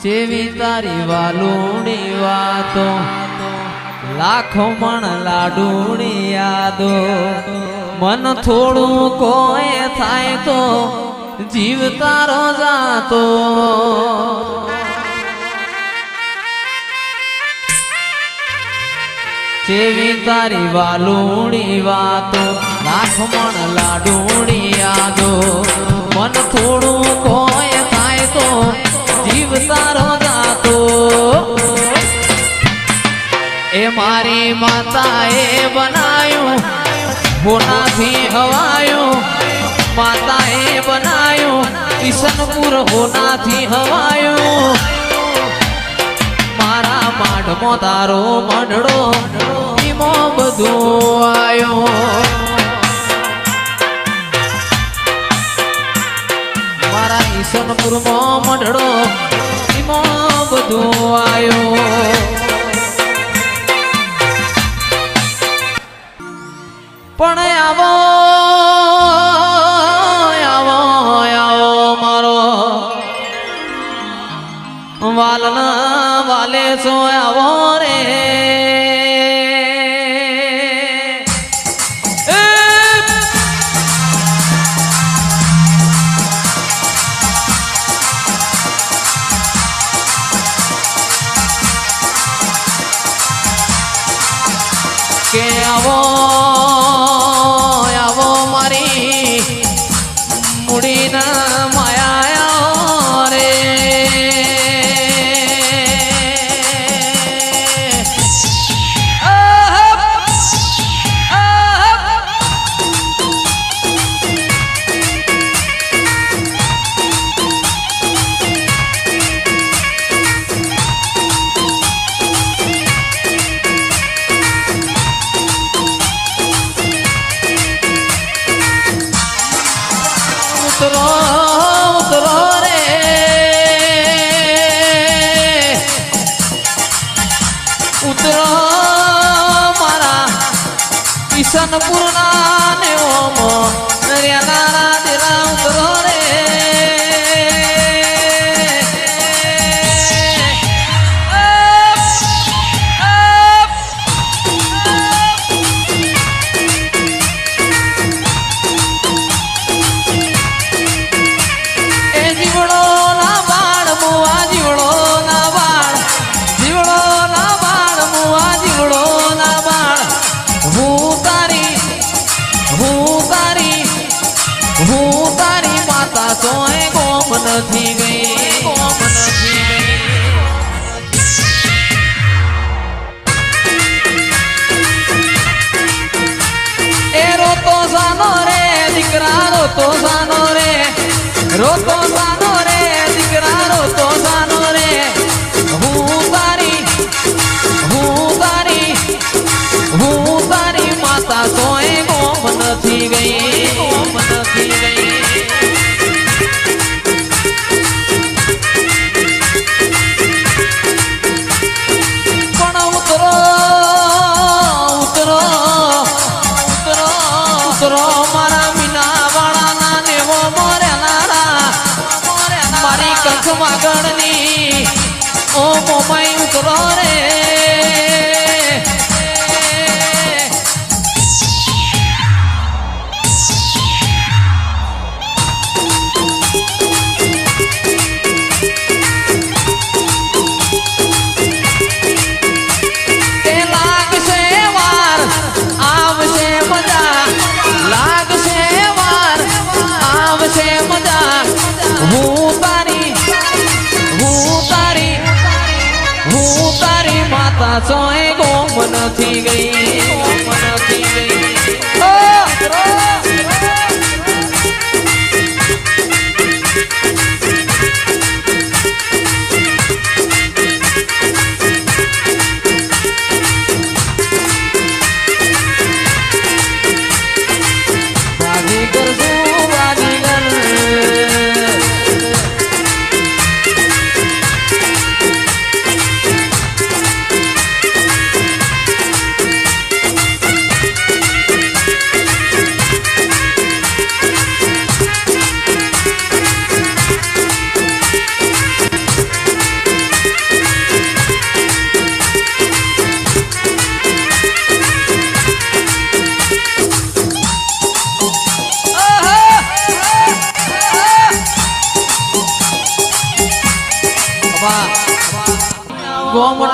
જેવી તારી વાલુણી વાતો લાખો મણ લાડુણી યાદો મન થોડું કોઈ થાય તો જીવ તારો જાતો જેવી તારી વાલુણી વાતો લાખ મણ લાડુણી યાદો મન થોડું કોઈ થાય તો જીવ તારો જાતો એ મારી માતાએ બનાયું હોનાથી હવાયું માતાએ બનાયું કિશનપુર હોનાથી હવાયું મારા માઢમો તારો મંડળો ઈમો બધું આયો મારા કિશનપુરમાં મંડળો ઈમો બધું આયો પણ આવો આવો આવો મારો વાલના વાલે સો આવો રે કે આવો મુડીના માયા રે ઉતરો ઉતરો રે ઉતરો મારા કિશનપુરના ને ઓમો નરિયાના દેરા ઉતરો રે હું તારી માતા સોય ગોમ નથી ગઈ ગોમ નથી ગઈ એ રોતો સાનો રે દીકરા રોતો સાનો રે રોતો સાનો રે દીકરા રોતો સાનો રે હું તારી માતા સોય ગોમ નથી ગઈ ગોમ નથી ગઈ પણ ઉતરો ઉતરો ઉતરો ઉતરો મારા મીના વાળાના નેવો મોરેલારા મારી કચ્છ માગણની ઓ મોમાઈ ઉતરો રે હું તારી માતા સોય ગોમ નથી ગઈ ગોમ નથી ગઈ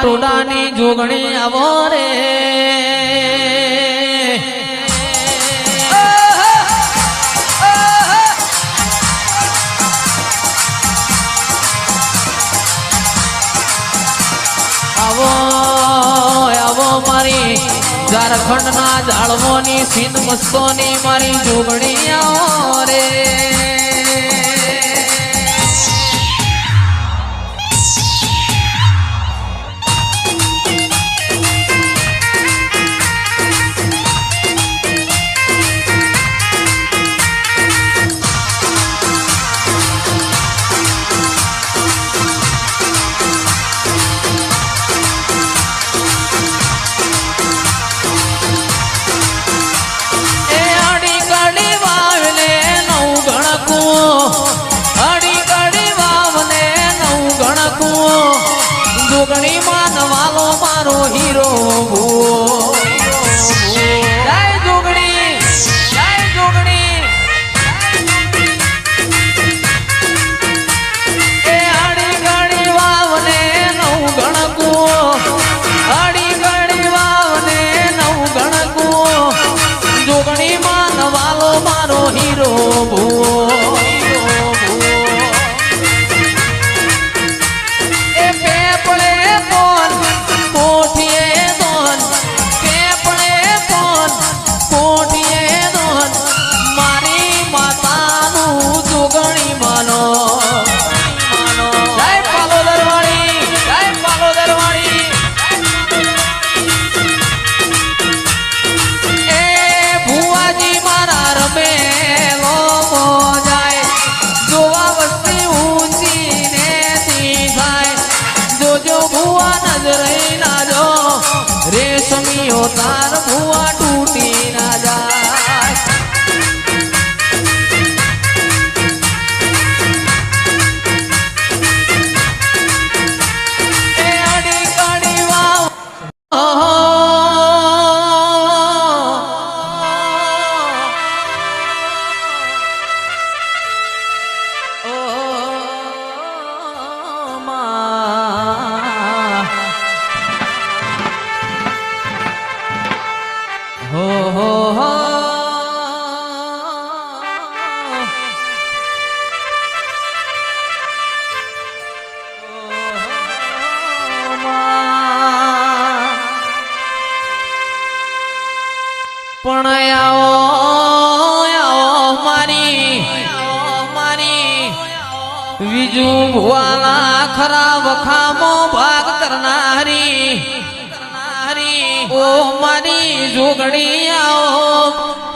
ટોડાની જોગણી આવો રે આવો આવો મારી ઝારખંડના ઝાડવોની સિંધ મસ્તોની મારી જોગણી આવો રે જોગણી માનવાલો મારો હીરો જય જોગણી જય જોગણી એ આડી ગણી વાવને નવ ગણકું આડી ગણી વાવને નવ ગણકું જોગણી માનવાલો મારો હીરો રેશમીઓ તાર ભુવા તૂટી ના જાય એ અડી કડી વાવ હો હો હો પણ આવો મારી બીજું ભુવાલા ખરા વખામો ભાગ કરનારી ઓ મારી જોગણી આવો